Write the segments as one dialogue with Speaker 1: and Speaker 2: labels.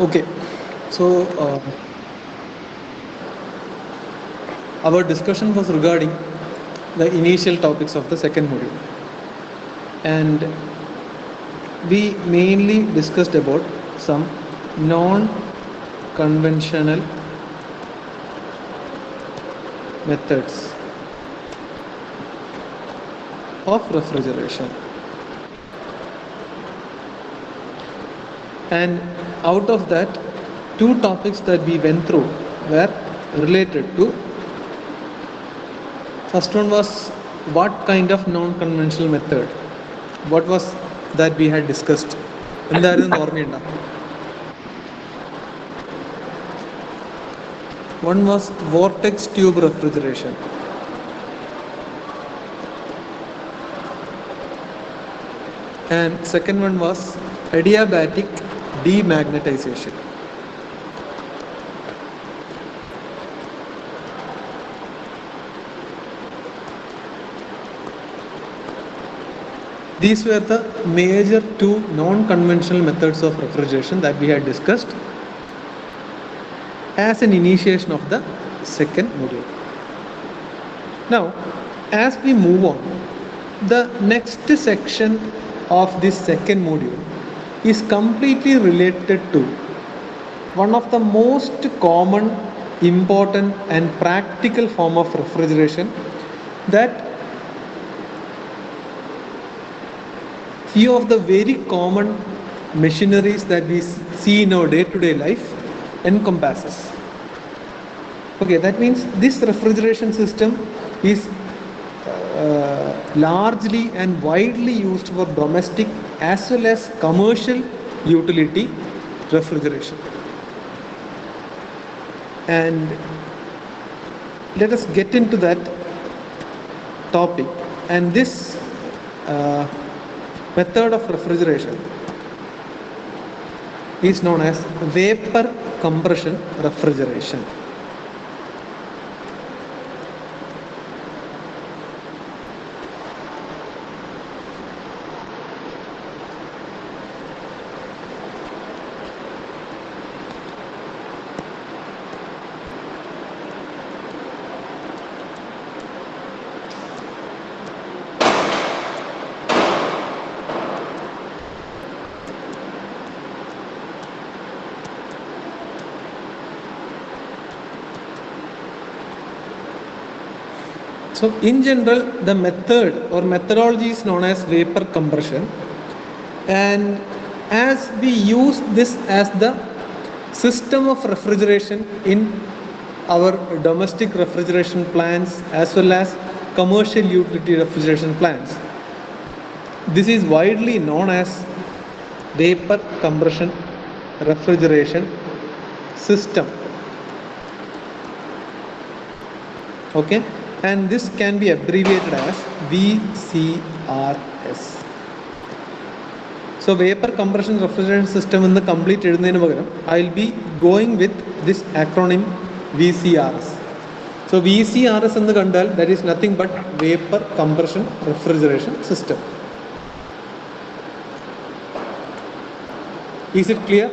Speaker 1: Okay, so our discussion was regarding the initial topics of the second module, and we mainly discussed about some non-conventional methods of refrigeration. And out of that, two topics that we went through were related to, first one was what kind of non-conventional method, what was that we had discussed. എന്തായിരുന്നു ഓർമ്മയുണ്ടോ? One was vortex tube refrigeration. And second one was adiabatic demagnetization. These were the major two non-conventional methods of refrigeration that we had discussed as an initiation of the second module. Now, as we move on, the next section of this second module is completely related to one of the most common, important and practical form of refrigeration that few of the very common machineries that we see in our day-to-day life encompasses. Okay, that means this refrigeration system is largely and widely used for domestic as well as commercial utility refrigeration. And let us get into that topic. And this method of refrigeration is known as vapor compression refrigeration. So in general, the method or methodology is known as vapor compression, and as we use this as the system of refrigeration in our domestic refrigeration plants as well as commercial utility refrigeration plants, this is widely known as vapor compression refrigeration system. Okay, and this can be abbreviated as VCRS. So vapor compression refrigeration system in the complete എഴുതുന്നതിന് പകരം I'll be going with this acronym VCRS. So VCRS എന്ന് കണ്ടാൽ that is nothing but vapor compression refrigeration system. Is it clear?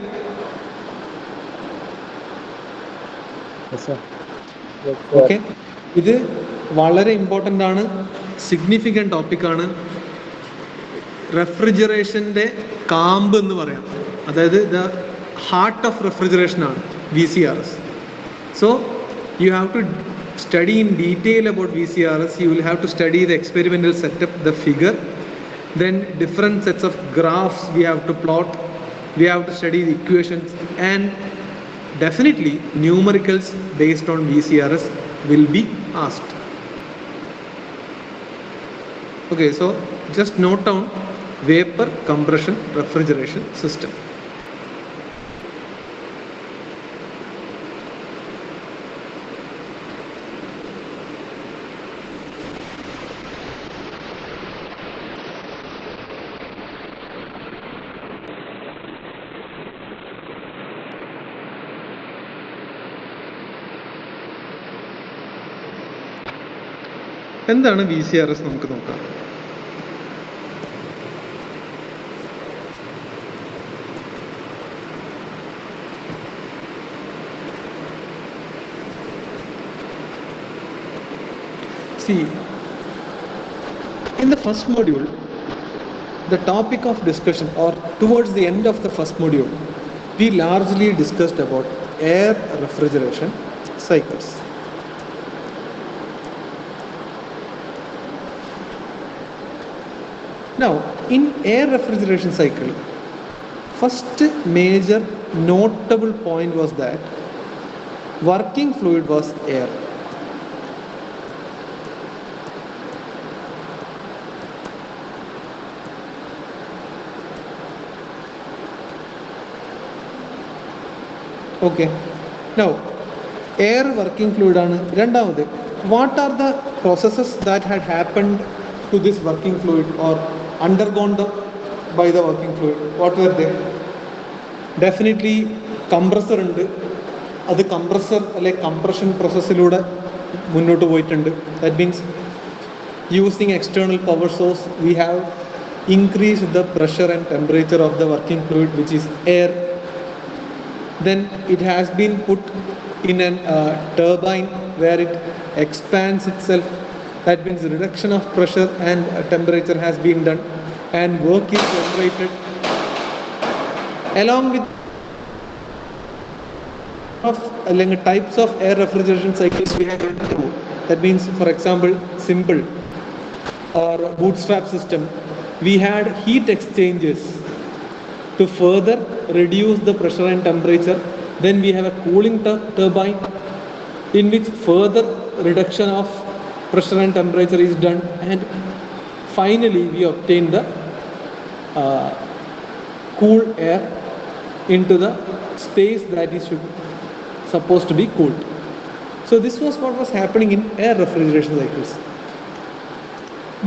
Speaker 2: Yes, sir.
Speaker 1: Okay. ഇത് വളരെ important ആണ്, significant ടോപ്പിക്കാണ്. റെഫ്രിജറേഷൻ്റെ കാമ്പ് എന്ന് പറയാം, അതായത് ദ ഹാർട്ട് ഓഫ് റെഫ്രിജറേഷൻ ആണ് VCRS. So you have to study in detail about VCRS. You will have to study the experimental setup, the figure, then different sets of graphs we have to plot, we have to study the equations, and definitely numericals based on VCRS will be asked. Okay, so just note down vapor compression refrigeration system. എന്താണ് VCRS നമുക്ക് നോക്കാം. See, in the first module, the topic of discussion, or towards the end of the first module, we largely discussed about air refrigeration cycles. Now, in air refrigeration cycle, first major notable point was that working fluid was air. Okay. Now, air working fluid ആണ് രണ്ടാമത്. What are the processes that had happened to this working fluid or undergone by the working fluid? What were they? Definitely compressor ഉണ്ട്. അത് compressor അല്ലെ compression processലൂടെ മുന്നോട്ട് പോയിട്ടുണ്ട്. That means using external power source, we have increased the pressure and temperature of the working fluid, which is air. Then it has been put in a turbine where it expands itself. That means reduction of pressure and temperature has been done, and work is generated. Along with types of air refrigeration cycles we have gone through. That means, for example, simple or bootstrap system, we had heat exchangers to further reduce the pressure and temperature. Then we have a cooling turbine in which further reduction of pressure and temperature is done, and finally we obtain the cool air into the space that is supposed to be cooled. So this was what was happening in air refrigeration cycles.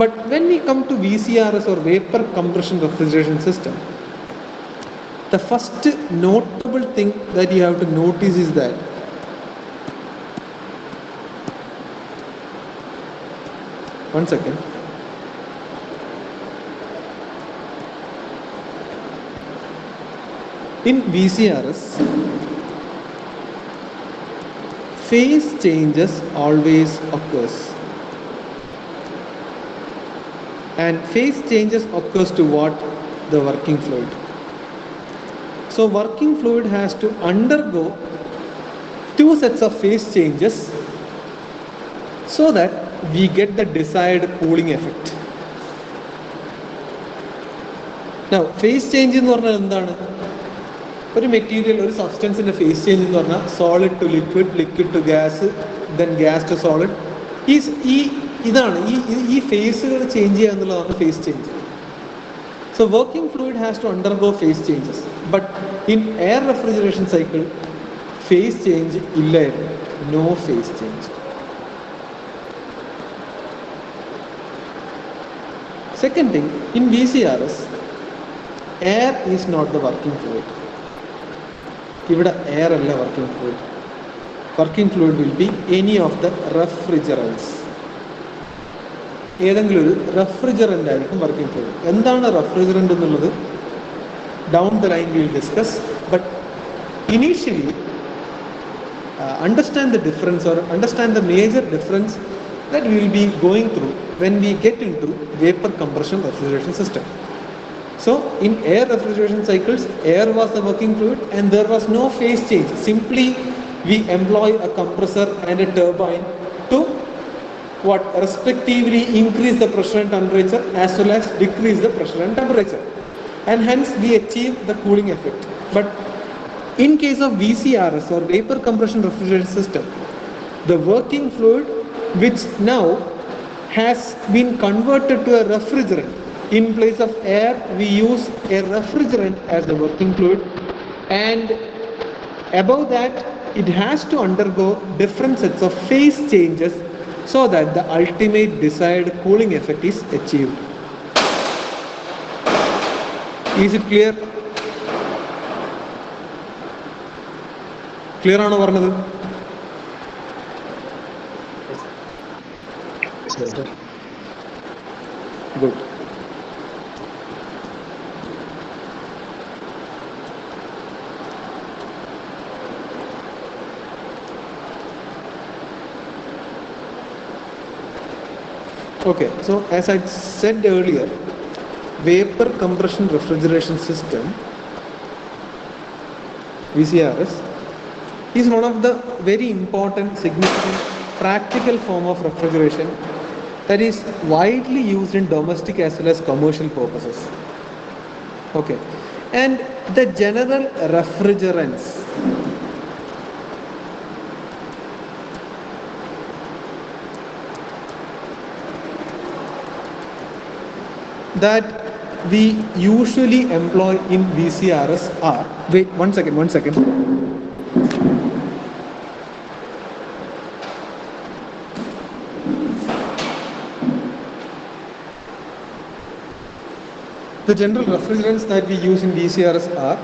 Speaker 1: But when we come to VCRS or vapor compression refrigeration system, the first notable thing that you have to notice is that one second. In VCRS, phase changes always occurs, and phase changes occurs to what? The working fluid. So working fluid has to undergo two sets of phase changes so that we get the desired cooling effect. Now, phase change എന്ന് പറഞ്ഞാൽ എന്താണ്? ഒരു material, ഒരു സബ്സ്റ്റൻസിൻ്റെ face change എന്ന് പറഞ്ഞാൽ solid to liquid, liquid to gas, then gas to solid. ഇതാണ് ഈ ഫേസുകൾ ചേഞ്ച് ചെയ്യുക എന്നുള്ളതാണ് phase change. So working fluid has to undergo phase changes, but in air refrigeration cycle, phase change illairunnu, no phase change. Second thing, in VCRS, air is not the working fluid. Ivida air alla working fluid. Working fluid will be any of the refrigerants. ഏതെങ്കിലും ഒരു refrigerant ആയിരിക്കും working fluid. എന്താണ് refrigerant എന്നുള്ളത് down the line will discuss. But initially understand the difference or understand the major difference that we will be going through when we get into vapor compression refrigeration system. So in air refrigeration cycles, air was the working fluid and there was no phase change. Simply we employ a compressor and a turbine to what respectively increase the pressure and temperature as well as decrease the pressure and temperature, and hence we achieve the cooling effect. But in case of VCRS or vapor compression refrigeration system, the working fluid which now has been converted to a refrigerant. In place of air, we use a refrigerant as the working fluid, and above that it has to undergo different sets of phase changes so that the ultimate desired cooling effect is achieved. Is it clear? Clear ആണോ പറഞ്ഞത്? Good. Okay, so as I said earlier, vapor compression refrigeration system, VCRS, is one of the very important, significant, practical form of refrigeration that is widely used in domestic as well as commercial purposes. Okay, and the general refrigerants that we usually employ in VCRS are, wait, one second. The general refrigerants that we use in VCRS are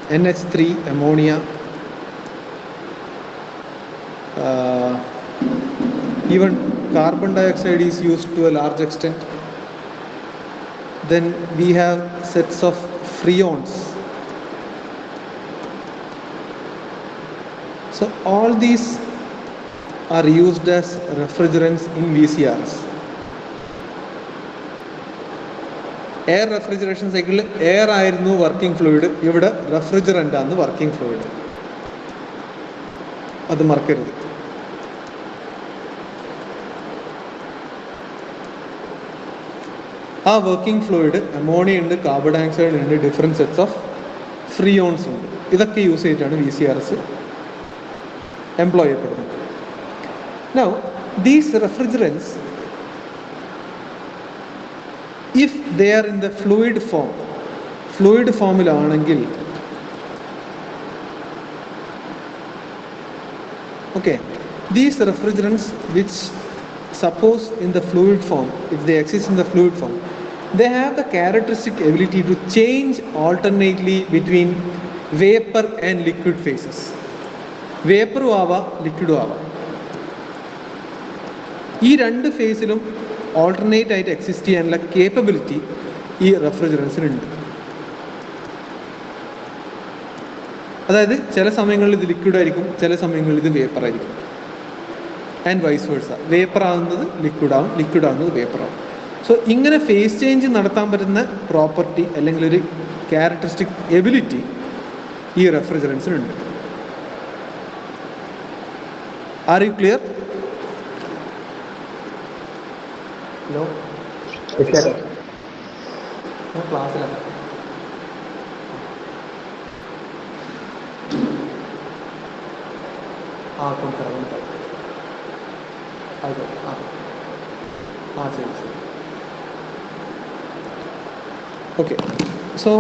Speaker 1: NH3, ammonia, even carbon dioxide is used to a large extent. Then we have sets of freons. So all these are used as refrigerants in VCRs. Air refrigeration സൈക്കിളിൽ air ആയിരുന്നു working fluid, ഇവിടെ refrigerant ആണ് working fluid, അത് മറക്കരുത്. ആ working fluid ammonia ഉണ്ട്, carbon dioxide ഉണ്ട്, different sets of ഫ്രീയോൺസ് ഉണ്ട്. ഇതൊക്കെ യൂസ് ചെയ്തിട്ടാണ് VCRS എംപ്ലോയ് ചെയ്യപ്പെടുന്നത്. Now these refrigerants, if they are in the fluid ഫോമിലാണെങ്കിൽ, okay, these refrigerants which suppose in the fluid form, if they exist in the fluid form, they have the characteristic ability to change alternately between vapor and liquid phases. വേപ്പറും ആവാം ലിക്വിഡും ആവാം. ഈ രണ്ട് ഫേസിലും alternate ആയിട്ട് exist ചെയ്യാനുള്ള capability ഈ റെഫ്രിജറൻസിനുണ്ട്. അതായത് ചില സമയങ്ങളിൽ ഇത് ലിക്വിഡ് ആയിരിക്കും, ചില സമയങ്ങളിൽ ഇത് വേപ്പർ ആയിരിക്കും, ആൻഡ് വൈസ് വേഴ്സ. വേപ്പർ ആകുന്നത് ലിക്വിഡാവും, ലിക്വിഡ് ആകുന്നത് വേപ്പറാവും. സോ ഇങ്ങനെ ഫേസ് ചേഞ്ച് നടത്താൻ പറ്റുന്ന പ്രോപ്പർട്ടി അല്ലെങ്കിൽ ഒരു ക്യാരക്ടറിസ്റ്റിക് എബിലിറ്റി ഈ റെഫ്രിജറൻസിനുണ്ട്. Are you clear? ഹലോ, ക്ലാസ്സിലാണ്. കൊണ്ടുതരാം. ആയിക്കോട്ടെ. ശരി. Okay, so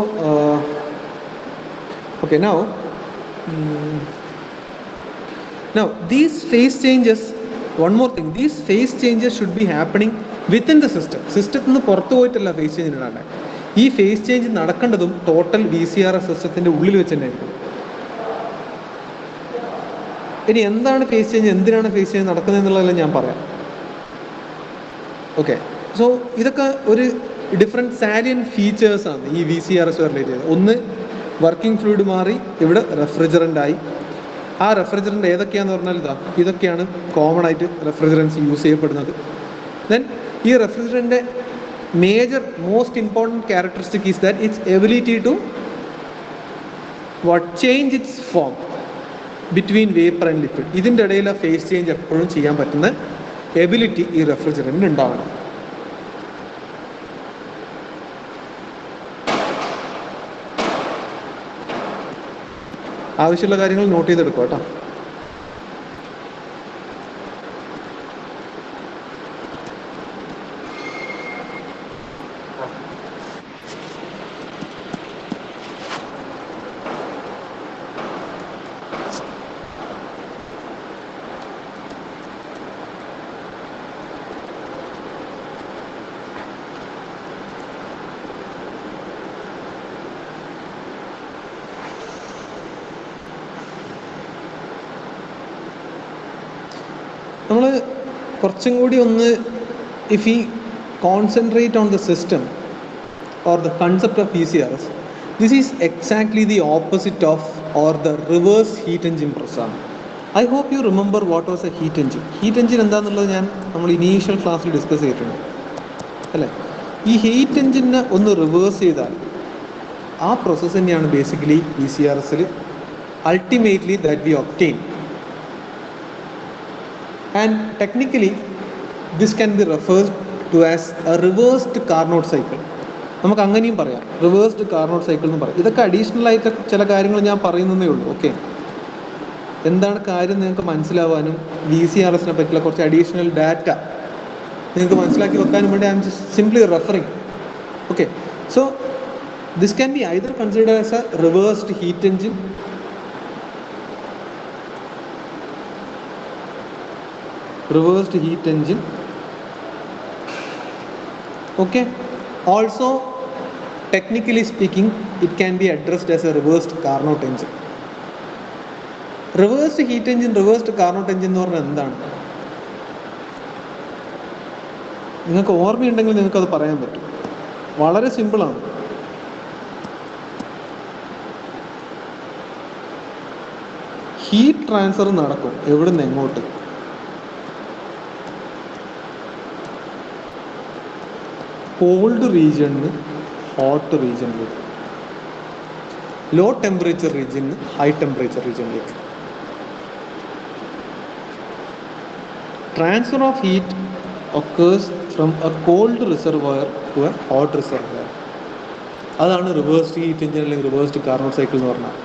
Speaker 1: okay, now these phase changes, one more thing, these phase changes should be happening within the system. സിസ്റ്റത്തിൽ നിന്ന് പുറത്തു പോയിട്ടല്ല ഫേസ് ചേഞ്ച് ഉണ്ടാകേണ്ടത്. ഈ ഫേസ് ചേഞ്ച് നടക്കേണ്ടതും ടോട്ടൽ VCRS സിസ്റ്റത്തിൻ്റെ ഉള്ളിൽ വെച്ച് തന്നെ ആയിരിക്കും. ഇനി എന്താണ് ഫേസ് ചേഞ്ച്, എന്തിനാണ് ഫേസ് ചേഞ്ച് നടക്കുന്നത് എന്നുള്ളതെല്ലാം ഞാൻ പറയാം. ഓക്കെ, സോ ഇതൊക്കെ ഒരു ഡിഫറെൻറ്റ് സാലിയൻ ഫീച്ചേഴ്സാണ് ഈ VCRS റിലേറ്റ് ചെയ്തത്. ഒന്ന്, വർക്കിംഗ് ഫ്ലൂയിഡ് മാറി ഇവിടെ റെഫ്രിജറൻ്റ് ആയി. ആ റെഫ്രിജറൻ്റ് ഏതൊക്കെയാണെന്ന് പറഞ്ഞാൽ ഇതൊക്കെയാണ് കോമൺ ആയിട്ട് റെഫ്രിജറൻസ് യൂസ് ചെയ്യപ്പെടുന്നത്. ദെൻ ഈ റെഫ്രിജറൻ്റെ major most important characteristic is that its ability to change its form between vapour and liquid. ഇതിൻ്റെ ഇടയിൽ ആ ഫേസ് ചേഞ്ച് എപ്പോഴും ചെയ്യാൻ പറ്റുന്ന എബിലിറ്റി ഈ റെഫ്രിജറൻറ്റിന് ഉണ്ടാവണം. ആവശ്യമുള്ള കാര്യങ്ങൾ നോട്ട് ചെയ്തെടുക്കുക കേട്ടോ. നമ്മൾ കുറച്ചും കൂടി ഒന്ന്, ഇഫ് ഈ concentrate on the system or the concept of VCRS, this is exactly the opposite of or the reverse heat engine പ്രസ് ആണ്. I hope you remember what was a heat engine. Heat engine എന്താണെന്നുള്ളത് നമ്മൾ initial ക്ലാസ്സിൽ discuss ചെയ്തിട്ടുണ്ട് അല്ലേ. ഈ heat എഞ്ചിനെ ഒന്ന് reverse ചെയ്താൽ ആ പ്രോസസ്സ് തന്നെയാണ് ബേസിക്കലി VCRSൽ ultimately that we obtain. And technically this can be referred to as a reversed Carnot cycle. നമുക്ക് അങ്ങനെയും പറയാം, റിവേഴ്സ്ഡ് കാർനോട്ട് സൈക്കിൾ എന്ന് പറയാം. ഇതൊക്കെ അഡീഷണൽ ആയിട്ട് ചില കാര്യങ്ങൾ ഞാൻ പറയുന്നതേ ഉള്ളൂ. ഓക്കെ, എന്താണ് കാര്യം നിങ്ങൾക്ക് മനസ്സിലാവാനും VCRSനെ പറ്റിയുള്ള കുറച്ച് അഡീഷണൽ ഡാറ്റ നിങ്ങൾക്ക് മനസ്സിലാക്കി വെക്കാനും വേണ്ടി I am just simply referring. Okay, so this can be either consider as a reversed heat engine, okay. Also, technically speaking, it can be addressed as a reversed Carnot engine. Reversed heat engine, reversed Carnot engine എന്ന് പറഞ്ഞാൽ എന്താണ്? നിങ്ങൾക്ക് ഓർമ്മയുണ്ടെങ്കിൽ നിങ്ങൾക്കത് പറയാൻ പറ്റും. വളരെ സിമ്പിളാണ്. Heat transfer നടക്കും എവിടുന്ന് എങ്ങോട്ട്? കോൾഡ് റീജിയണിന് ഹോട്ട് റീജിയണിലേക്ക്, ലോ ടെമ്പറേച്ചർ റീജിയന് ഹൈ ടെമ്പറേച്ചർ റീജിയണിലേക്ക്. Transfer of heat occurs from a cold reservoir to a hot reservoir. അതാണ് റിവേഴ്സ്ഡ് ഹീറ്റ് എഞ്ചിൻ അല്ലെങ്കിൽ റിവേഴ്സ്ഡ് കാർനോട്ട് സൈക്കിൾ എന്ന് പറഞ്ഞാൽ.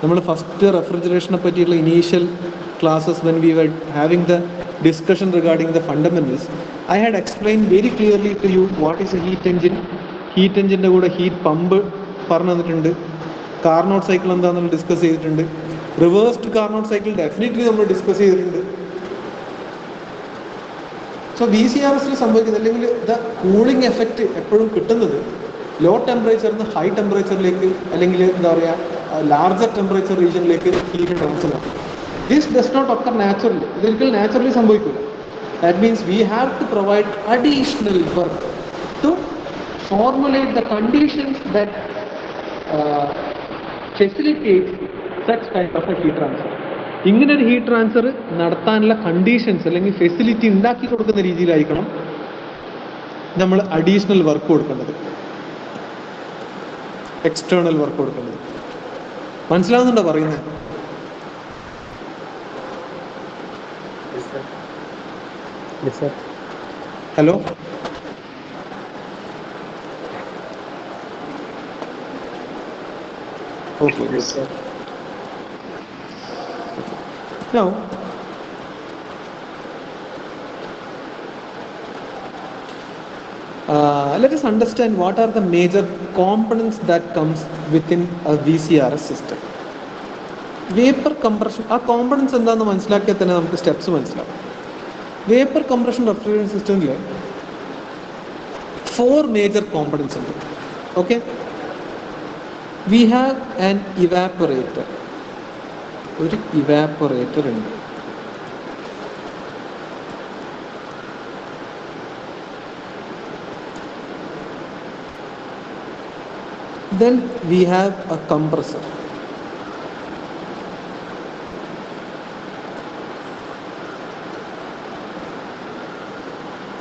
Speaker 1: നമ്മൾ ഫസ്റ്റ് റെഫ്രിജറേഷനെ പറ്റിയുള്ള initial classes when we were having the discussion regarding the fundamentals, I had explained very clearly to you what is a heat engine. Heat engine കൂടെ heat pump പറഞ്ഞു തന്നിട്ടുണ്ട്. Carnot cycle എന്താണെന്ന് discuss ചെയ്തിട്ടുണ്ട്. Reversed Carnot cycle definitely നമ്മൾ discuss ചെയ്തിട്ടുണ്ട്. So VCRSൽ സംഭവിക്കുന്നത് അല്ലെങ്കിൽ the cooling effect എപ്പോഴും കിട്ടുന്നത് ലോ ടെമ്പറേച്ചറിൽ നിന്ന് ഹൈ ടെമ്പറേച്ചറിലേക്ക് അല്ലെങ്കിൽ എന്താ പറയുക ലാർജർ ടെമ്പറേച്ചർ റീജിയനിലേക്ക് ഹീറ്റ് ട്രാൻസ്ഫർ ആണ്. This does not occur naturally. ഇതൊരിക്കലും നാച്ചുറലി സംഭവിക്കില്ല. That means we have to provide additional work to formulate the conditions that facilitate such kind of a heat transfer. ഇങ്ങനെ ഒരു heat transfer നടത്താനുള്ള conditions അല്ലെങ്കിൽ facility ഉണ്ടാക്കി കൊടുക്കുന്ന രീതിയിലായിരിക്കണം നമ്മൾ അഡീഷണൽ വർക്ക് കൊടുക്കേണ്ടത്, എക്സ്റ്റേണൽ വർക്ക് കൊടുക്കേണ്ടത്. മനസ്സിലാവുന്നുണ്ടോ പറയുന്നത്?
Speaker 2: Yes, sir.
Speaker 1: Hello? Okay.
Speaker 2: Yes, sir.
Speaker 1: Now, let us understand what are the major components that comes within a VCRS system. Vapor compression, ആ കോമ്പണൻസ് എന്താണെന്ന് മനസ്സിലാക്കിയാൽ തന്നെ നമുക്ക് സ്റ്റെപ്സ് മനസ്സിലാവും. വേപ്പർ കംപ്രഷൻ റെഫ്രിജറേഷൻ സിസ്റ്റമിൽ 4 മേജർ കോമ്പണൻസ് ഉണ്ട്. Okay, we have an evaporator. ഒരു evaporator ഉണ്ട്. Then we have a compressor.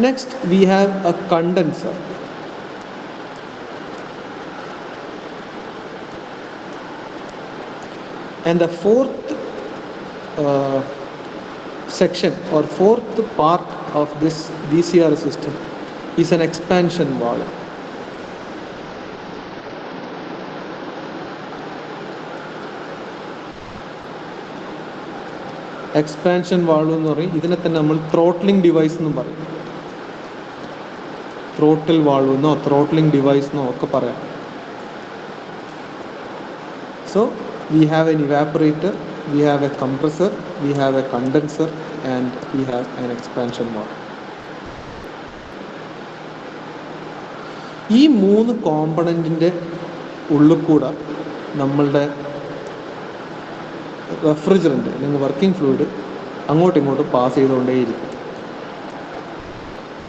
Speaker 1: Next, we have a condenser. And the fourth section or fourth part of this VCR system is an expansion valve. Expansion valve എന്ന് പറയും. ഇതിനെ തന്നെ നമ്മൾ throttling device എന്നും പറയും. Throttle valve എന്നോ throttling device എന്നോ ഒക്കെ പറയാം. So we have an evaporator, we have a compressor, we have a condenser and we have an expansion valve. ഈ 3 കോമ്പണൻറ്റിൻ്റെ ഉള്ളിൽ കൂടെ നമ്മളുടെ റെഫ്രിജറൻ്റ് അല്ലെങ്കിൽ വർക്കിംഗ് ഫ്ലൂയിഡ് അങ്ങോട്ടും ഇങ്ങോട്ടും പാസ് ചെയ്തുകൊണ്ടേയിരിക്കും.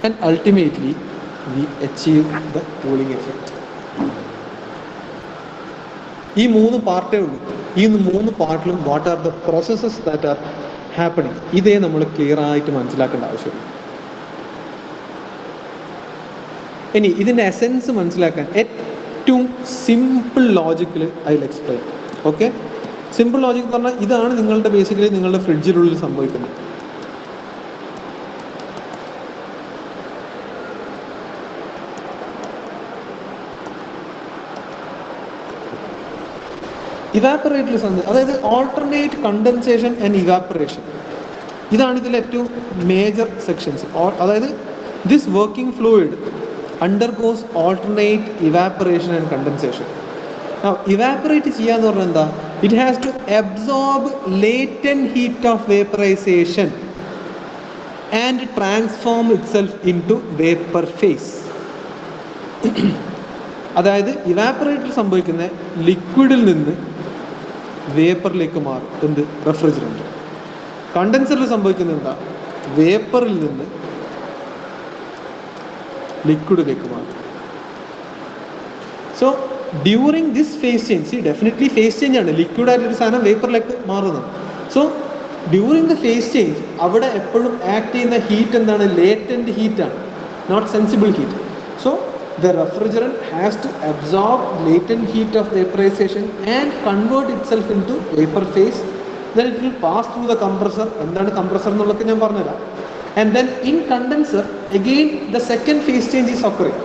Speaker 1: And ultimately we achieve the cooling effect. ഈ 3 പാർട്ടേ ഉള്ളൂ. ഈ 3 പാർട്ടിലും what are the processes that are happening, ഇതേ നമ്മൾ ക്ലിയർ ആയിട്ട് മനസ്സിലാക്കേണ്ട ആവശ്യമുണ്ട്. ഇനി ഇതിൻ്റെ എസെൻസ് മനസ്സിലാക്കാൻ ഏറ്റവും സിമ്പിൾ ലോജിക്കിൽ I will explain. Okay, simple logic എന്ന് പറഞ്ഞാൽ ഇതാണ് നിങ്ങളുടെ ബേസിക്കലി നിങ്ങളുടെ ഫ്രിഡ്ജിനുള്ളിൽ സംഭവിക്കുന്നത്. ഇവാപ്പറേറ്ററിൽ അതായത് ഓൾട്ടർനേറ്റ് കണ്ടൻസേഷൻ ആൻഡ് ഇവാപ്പറേഷൻ, ഇതാണ് ഇതിലെ ഏറ്റവും മേജർ സെക്ഷൻസ്. അതായത് this working fluid undergoes alternate evaporation and condensation. Evaporate ചെയ്യാന്ന് പറഞ്ഞാൽ എന്താ? It has to absorb latent heat of vaporisation and transform itself in to vapour phase. അതായത് ഇവാപ്പറേറ്റർ സംഭവിക്കുന്ന ലിക്വിഡിൽ നിന്ന് വേപ്പറിലേക്ക് മാറും. എന്ത്? റെഫ്രിജറൻറ്റ്. കണ്ടൻസറിൽ സംഭവിക്കുന്നത് എന്താ? വേപ്പറിൽ നിന്ന് ലിക്വിഡിലേക്ക് മാറും. So during this phase change, definitely phase change ആണ്, ലിക്വിഡായിട്ടൊരു സാധനം വേപ്പറിലേക്ക് മാറുന്നത്. So during the phase change അവിടെ എപ്പോഴും ആക്ട് ചെയ്യുന്ന ഹീറ്റ് എന്താണ്? ലേറ്റന്റ് ഹീറ്റാണ്, not sensible heat. So the refrigerant has to absorb latent heat of vaporization and convert itself into vapor phase. Then it will pass through the compressor. എന്താണ് compressor എന്നുള്ളതൊക്കെ ഞാൻ പറഞ്ഞുതരാം. And then in condenser again the second phase change is occurring,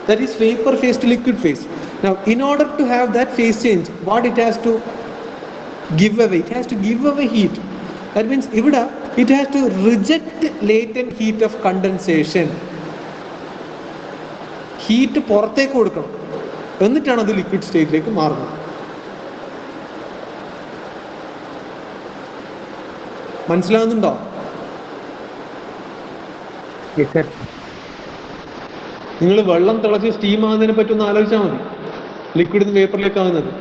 Speaker 1: that is vapor phase to liquid phase. Now in order to have that phase change, what it has to give away? It has to give away heat. That means ഇവിടെ it has to reject latent heat of condensation. Heat പുറത്തേക്ക് കൊടുക്കണം, എന്നിട്ടാണ് അത് liquid സ്റ്റേറ്റിലേക്ക് മാറുന്നത്. മനസ്സിലാവുന്നുണ്ടോ? നിങ്ങൾ വെള്ളം തിളച്ച് സ്റ്റീം ആകുന്നതിനെ പറ്റി ഒന്ന് ആലോചിച്ചാൽ മതി, ലിക്വിഡിൽ നിന്ന് വേപ്പറിലേക്ക് ആകുന്നത്.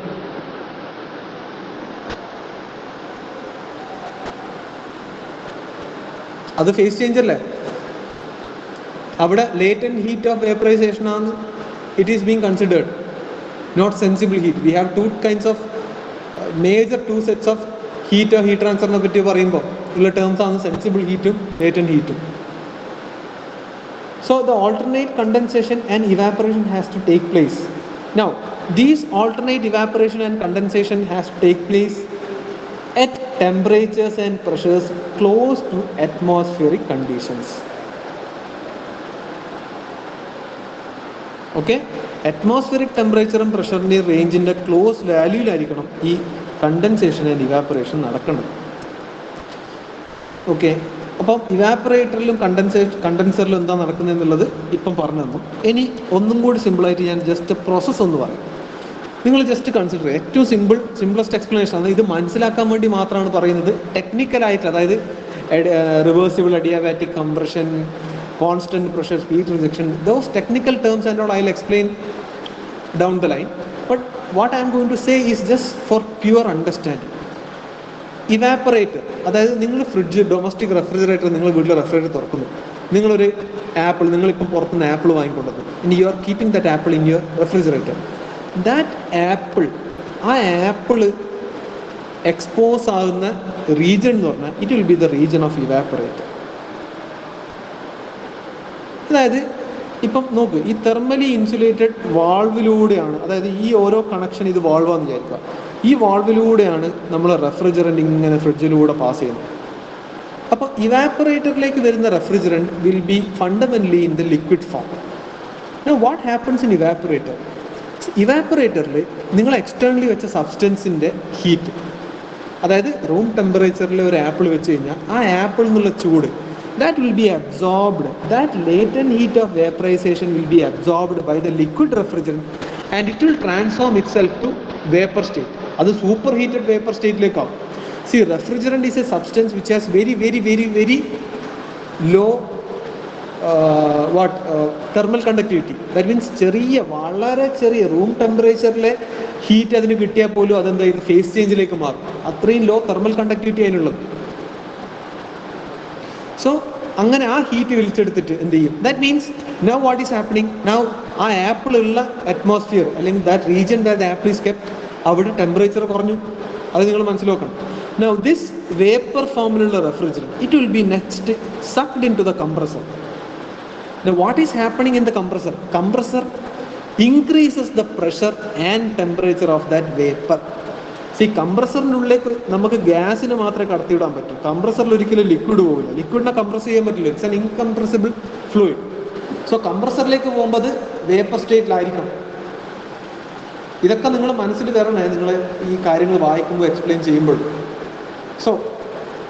Speaker 1: അത് ഫേസ് ചേഞ്ച് അല്ലേ? അവിടെ ലേറ്റന്റ് ഹീറ്റ് ഓഫ് വേപ്പറൈസേഷൻ ആണ് it is being considered, not sensible heat. We have 2 kinds of major 2 sets of heat ട്രാൻസ്ഫറിനെ പറ്റി പറയുമ്പോൾ ഉള്ള ടേംസ് ആണ് സെൻസിബിൾ ഹീറ്റും ലേറ്റന്റ് ഹീറ്റും. So the alternate condensation and evaporation has to take place. Now these alternate evaporation and condensation has to take place at temperatures and pressures close to atmospheric conditions. Okay, atmospheric ടെമ്പറേച്ചറും പ്രഷറിൻ്റെ റേഞ്ചിൻ്റെ close വാല്യൂയിലായിരിക്കണം ഈ condensation and evaporation നടക്കുന്നത്. Okay, അപ്പം ഇവാപ്പറേറ്ററിലും കണ്ടൻസറിലും എന്താ നടക്കുന്നത് എന്നുള്ളത് ഇപ്പം പറഞ്ഞു തന്നു. ഇനി ഒന്നും കൂടി സിമ്പിളായിട്ട് ഞാൻ ജസ്റ്റ് പ്രോസസ്സ് ഒന്ന് പറയും. നിങ്ങൾ ജസ്റ്റ് കൺസിഡർ ഏറ്റവും സിമ്പിളസ്റ്റ് എക്സ്പ്ലനേഷൻ ആണ്. ഇത് മനസ്സിലാക്കാൻ വേണ്ടി മാത്രമാണ് പറയുന്നത്. ടെക്നിക്കലായിട്ട്, അതായത് reversible adiabatic compression, constant pressure, speed rejection, those technical terms and all I'll explain down the line. But what I'm going to say is just for pure understanding. Evaporator, അതായത് നിങ്ങൾ fridge, domestic refrigerator, നിങ്ങൾ വീട്ടിൽ refrigerator തുറക്കുന്നു, നിങ്ങളൊരു apple, നിങ്ങളിപ്പം പുറത്തുനിന്ന് apple വാങ്ങിക്കൊണ്ടത്, ഇനി you are keeping that apple in your refrigerator. That apple, ആ ആപ്പിൾ എക്സ്പോസ് ആകുന്ന റീജൺ എന്ന് പറഞ്ഞാൽ it will be the region of evaporator. അതായത് ഇപ്പം നോക്ക്, ഈ തെർമലി ഇൻസുലേറ്റഡ് വാൾവിലൂടെയാണ്, അതായത് ഈ ഓരോ കണക്ഷൻ ഇത് വാൾവാന്ന് വിചാരിക്കുക, ഈ വാൾവിലൂടെയാണ് നമ്മൾ റെഫ്രിജറൻറ്റ് ഇങ്ങനെ ഫ്രിഡ്ജിലൂടെ പാസ് ചെയ്യുന്നത്. അപ്പോൾ ഇവാപ്പറേറ്ററിലേക്ക് വരുന്ന refrigerant will be fundamentally in the liquid form. What happens in evaporator? ഇവാപ്പറേറ്ററിൽ നിങ്ങൾ എക്സ്റ്റേണലി വെച്ച സബ്സ്റ്റൻസിൻ്റെ ഹീറ്റ്, അതായത് റൂം ടെമ്പറേച്ചറിൽ ഒരു ആപ്പിൾ വെച്ച് കഴിഞ്ഞാൽ ആ ആപ്പിൾ എന്നുള്ള ചൂട്, that will be absorbed, that latent heat of vaporization will be absorbed by the liquid refrigerant and it will transform itself to vapor state. അത് സൂപ്പർ ഹീറ്റഡ് വേപ്പർ സ്റ്റേറ്റിലേക്കാവും. See, refrigerant is a substance which has very low thermal conductivity. That means വളരെ ചെറിയ room ടെമ്പറേച്ചറിലെ heat അതിന് കിട്ടിയാൽ പോലും അതെന്താ ഇത് face ചേഞ്ചിലേക്ക് മാറും. അത്രയും ലോ തെർമൽ കണ്ടക്ടിവിറ്റി അതിനുള്ളത്. സോ അങ്ങനെ ആ ഹീറ്റ് വലിച്ചെടുത്തിട്ട് എന്ത് ചെയ്യും? That means now what is happening? Now ആ ആപ്പിൾ ഉള്ള അറ്റ്മോസ്ഫിയർ അല്ലെങ്കിൽ that region that apple is kept, അവിടെ ടെമ്പറേച്ചർ കുറഞ്ഞു. അത് നിങ്ങൾ മനസ്സിലാക്കണം. Now this vapor formiലുള്ള refrigerant, it will be next sucked into the compressor. Now what is happening in the compressor? Compressor increases the pressure and temperature of that vapor. See, കംപ്രസറിനുള്ളിലേക്ക് നമുക്ക് ഗ്യാസിന് മാത്രമേ കടത്തിവിടാൻ പറ്റൂ. കംപ്രസറിൽ ഒരിക്കലും ലിക്വിഡ് പോകില്ല. ലിക്വിഡിനെ കംപ്രസ് ചെയ്യാൻ പറ്റില്ല. It's an incompressible fluid. So കംപ്രസറിലേക്ക് പോകുമ്പോൾ അത് വേപ്പർ സ്റ്റേറ്റിലായിരിക്കണം. ഇതൊക്കെ നിങ്ങൾ മനസ്സിൽ തരണേ, നിങ്ങൾ ഈ കാര്യങ്ങൾ വായിക്കുമ്പോൾ എക്സ്പ്ലെയിൻ ചെയ്യുമ്പോൾ. So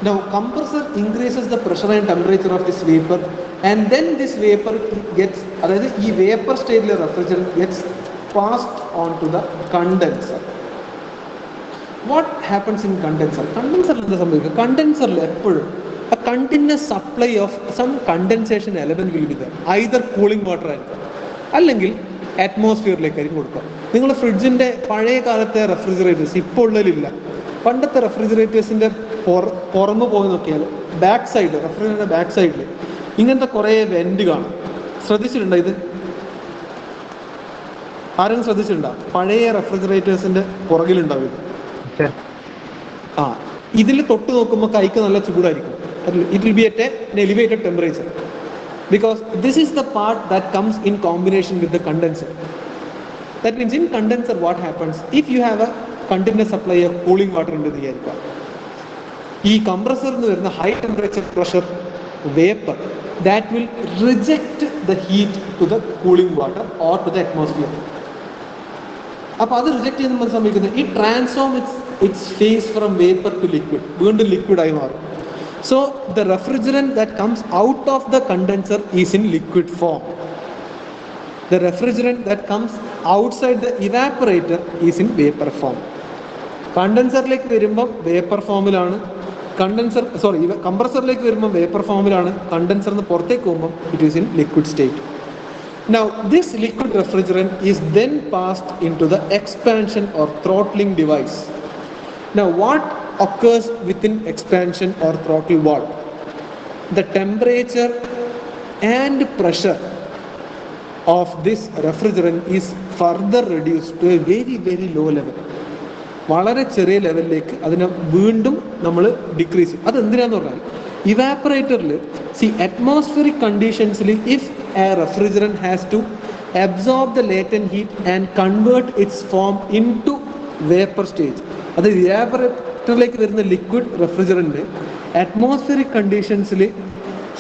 Speaker 1: now compressor increases the pressure and temperature of this vapor, and then this vapor gets, അതായത് ഈ വേപ്പർ സ്റ്റേറ്റിലെ refrigerant gets passed on to the condenser. What happens in condenser? കണ്ടൻസറിൽ എന്താ സംഭവിക്കുക? കണ്ടൻസറിൽ എപ്പോഴും a continuous supply of some condensation element will be there. either cooling water ആയിരിക്കും, അല്ലെങ്കിൽ അറ്റ്മോസ്ഫിയറിലേക്കായിരിക്കും കൊടുക്കുക. നിങ്ങൾ ഫ്രിഡ്ജിൻ്റെ പഴയ കാലത്തെ റെഫ്രിജറേറ്റേഴ്സ് ഇപ്പോൾ ഉള്ളതിലില്ല. പണ്ടത്തെ റെഫ്രിജറേറ്റേഴ്സിൻ്റെ പുറമെ പോയി നോക്കിയാൽ ബാക്ക് സൈഡ്, റെഫ്രിജറേറ്ററിൻ്റെ ബാക്ക് സൈഡിൽ ഇങ്ങനത്തെ കുറേ വെൻറ്റ് കാണും. ശ്രദ്ധിച്ചിട്ടുണ്ടോ ഇത്? ആരും ശ്രദ്ധിച്ചിട്ടുണ്ടോ? പഴയ റെഫ്രിജറേറ്റേഴ്സിൻ്റെ പുറകിലുണ്ടാവും ഇത്. ഇതിൽ തൊട്ട് നോക്കുമ്പോൾ കൈക്ക് നല്ല ചൂടായിരിക്കും. It will be at an elevated temperature because this is the part that comes in combination with the condenser. That means in condenser what happens, if you have a continuous supply of cooling water ഉണ്ടെന്ന് വിചാരിക്കുക, ഈ കംപ്രസറിൽ നിന്ന് വരുന്ന high temperature pressure vapour that will reject the heat to the cooling water or to the atmosphere. അപ്പോൾ അത് reject ചെയ്യുന്ന സംഭവിക്കുന്നത് ഈ transform its phase from vapour to liquid, വീണ്ടും ലിക്വിഡായി മാറും. So the refrigerant that comes out of the condenser is in liquid form. The refrigerant that comes outside the evaporator is in vapor form. കണ്ടൻസറിലേക്ക് വരുമ്പം vapour ഫോമിലാണ്, കംപ്രസറിലേക്ക് വരുമ്പോൾ vapour ഫോമിലാണ്, കണ്ടൻസറിന് പുറത്തേക്ക് പോകുമ്പോൾ it is in liquid state. Now this liquid refrigerant is then passed into the expansion or throttling device. Now what occurs within expansion or throttle valve? The temperature and pressure of this refrigerant is further reduced to a very very low level. വളരെ ചെറിയ ലെവലിലേക്ക് അതിനെ വീണ്ടും നമ്മൾ decrease ചെയ്യും. അതെന്തിനാന്ന് പറഞ്ഞാൽ ഇവാപ്പറേറ്ററിൽ അറ്റ്മോസ്ഫിയറിക് കണ്ടീഷൻസിൽ if a refrigerant has to absorb the latent heat and convert its form in to vapour stage, അത് ഇവാപ്പറേറ്ററിലേക്ക് വരുന്ന ലിക്വിഡ് റെഫ്രിജറന്റ് അറ്റ്മോസ്ഫിയറിക് കണ്ടീഷൻസിൽ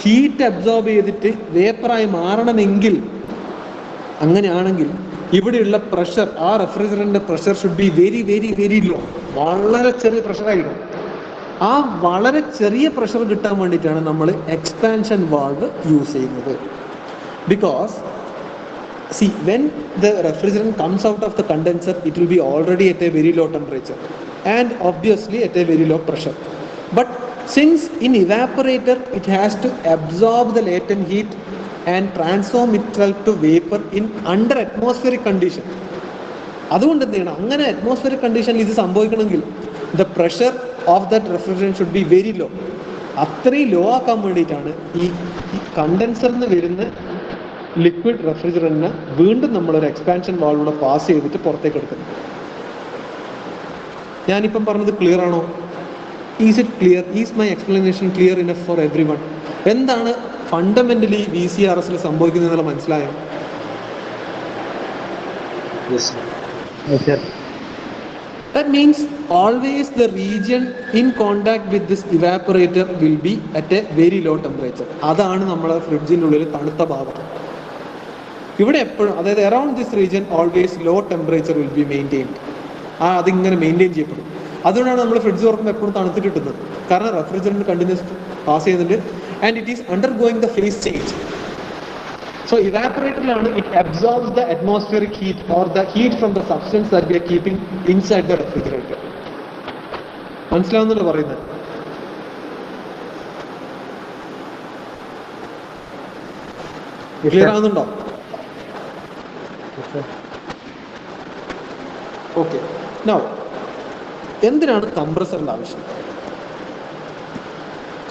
Speaker 1: ഹീറ്റ് അബ്സോർബ് ചെയ്തിട്ട് വേപ്പറായി മാറണമെങ്കിൽ, അങ്ങനെയാണെങ്കിൽ ഇവിടെയുള്ള പ്രഷർ, ആ refrigerant pressure should be very very very low. വളരെ ചെറിയ പ്രഷറായിരിക്കും. ആ വളരെ ചെറിയ പ്രഷർ കിട്ടാൻ വേണ്ടിയിട്ടാണ് നമ്മൾ എക്സ്പാൻഷൻ വാൾവ് യൂസ് ചെയ്യുന്നത്. Because when the refrigerant comes out of the condenser, it will be already at a very low temperature and obviously at a very low pressure. But since in evaporator it has to absorb the latent heat and transform itself to vapor in under atmospheric condition, അതുകൊണ്ട് എന്ത് ചെയ്യണം, അങ്ങനെ atmospheric കണ്ടീഷനിൽ ഇത് സംഭവിക്കണമെങ്കിൽ the pressure of that refrigerant should be very low. അത്രയും low ആക്കാൻ വേണ്ടിയിട്ടാണ് ഈ കണ്ടൻസറിൽ നിന്ന് വരുന്ന ലിക്വിഡ് റെഫ്രിജറന്റിനെ വീണ്ടും നമ്മളൊരു എക്സ്പാൻഷൻ വാൾവിലൂടെ പാസ് ചെയ്തിട്ട് പുറത്തേക്ക് എടുക്കുന്നത്. ഞാനിപ്പം പറഞ്ഞത് ക്ലിയർ ആണോ? Is it clear? Is my explanation clear enough for every one? എന്താണ് ഫണ്ടമെന്റലി VCRS സംഭവിക്കുന്നതെന്നുള്ള മനസ്സിലായോ? That means always the region in contact with this evaporator will be at a very low temperature. അതാണ് നമ്മുടെ ഫ്രിഡ്ജിനുള്ളിൽ തണുത്ത ഭാഗം. ഇവിടെ എപ്പോഴും, അതായത് around this region always low temperature will be maintained. അതിങ്ങനെ മെയിൻറ്റെയിൻ ചെയ്യപ്പെടും. അതുകൊണ്ടാണ് നമ്മൾ ഫ്രിഡ്ജ് തുറക്കുമ്പോൾ എപ്പോഴും തണുത്ത് കിട്ടുന്നത്. കാരണം റെഫ്രിജറന്റ് കണ്ടിന്യൂസ് പാസ് ചെയ്യുന്നുണ്ട് and it is undergoing the phase change. So evaporator it absorbs the atmospheric heat or the heat from the substance that we are keeping inside the refrigerator. മനസ്സിലാവുന്നല്ലോ പറയുന്നത്? Clear ആവുന്നുണ്ടോ? Okay. Now എന്തിനാണ് കംപ്രസറിന്റെ ആവശ്യം?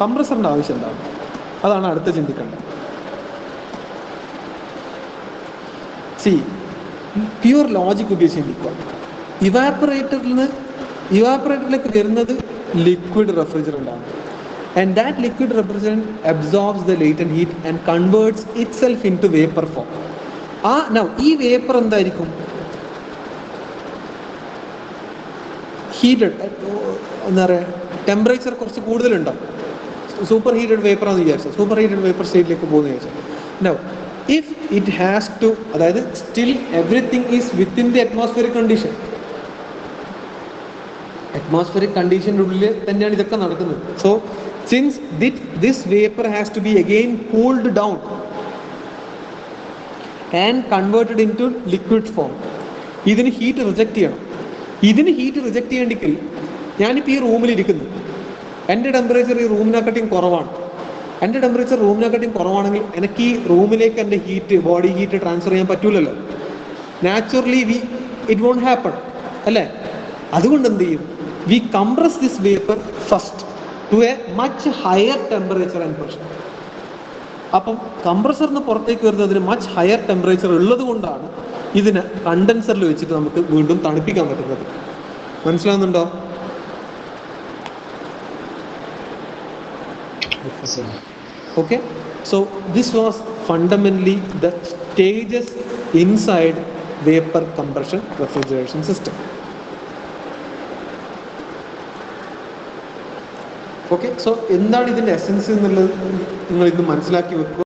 Speaker 1: കംപ്രസറിന്റെ ആവശ്യം എന്താണ്? അതാണ് അടുത്ത ചിന്തിക്കേണ്ടത്. പ്യൂർ ലോജിക് ഉപയോഗിച്ച് ചിന്തിക്കുക. ഇവാപ്പറേറ്ററിലേക്ക് വരുന്നത് ലിക്വിഡ് റെഫ്രിജറൻ്റ് ആണ്. And that liquid refrigerant absorbs the latent heat and converts itself into vapor form. Now ഈ വേപ്പർ എന്തായിരിക്കും? ഹീറ്റഡ്, എന്താ പറയുക, ടെമ്പറേച്ചർ കുറച്ച് കൂടുതലുണ്ടാവും. സൂപ്പർ ഹീറ്റഡ് വേപ്പർ ആണെന്ന് വിചാരിച്ചാൽ, സൂപ്പർ ഹീറ്റഡ് വേപ്പർ സ്റ്റേറ്റിലേക്ക് പോകുന്ന വിചാരിച്ചാൽ. Now if it has to, അതായത് still everything is within the atmospheric condition. Atmospheric കണ്ടീഷൻ്റെ ഉള്ളിൽ തന്നെയാണ് ഇതൊക്കെ നടക്കുന്നത്. So since this vapor has to be again cooled down and converted into liquid form, ഇതിന് ഹീറ്റ് റിജക്റ്റ് ചെയ്യണം. ഇതിന് ഹീറ്റ് റിജക്റ്റ് ചെയ്യണമെങ്കിൽ ഞാനിപ്പോൾ ഈ റൂമിലിരിക്കുന്നു, എൻ്റെ ടെമ്പറേച്ചർ ഈ റൂമിനെക്കാട്ടിയും കുറവാണ്. എൻ്റെ ടെമ്പറേച്ചർ റൂമിനെക്കാട്ടിയും കുറവാണെങ്കിൽ എനിക്ക് ഈ റൂമിലേക്ക് എൻ്റെ ഹീറ്റ്, ബോഡി ഹീറ്റ് ട്രാൻസ്ഫർ ചെയ്യാൻ പറ്റൂലല്ലോ. നാച്ചുറലി ഇറ്റ് വോണ്ട് ഹാപ്പൺ അല്ലേ? അതുകൊണ്ട് എന്ത് ചെയ്യും? We compress this vapour first to a much higher temperature and pressure. അപ്പം കംപ്രസറിന് പുറത്തേക്ക് വരുന്നതിന് മച്ച് ഹയർ ടെമ്പറേച്ചർ ഉള്ളത് കൊണ്ടാണ് ഇതിനെ കണ്ടൻസറിൽ വെച്ചിട്ട് നമുക്ക് വീണ്ടും തണുപ്പിക്കാൻ പറ്റുന്നത്. മനസ്സിലാവുന്നുണ്ടോ? Okay, so this was fundamentally the stages inside vapor compression refrigeration system. Okay, so എന്താണ് ഇതിൻ്റെ എസൻസ് എന്നുള്ളത് നിങ്ങൾ ഇന്ന് മനസ്സിലാക്കി വെക്കുക.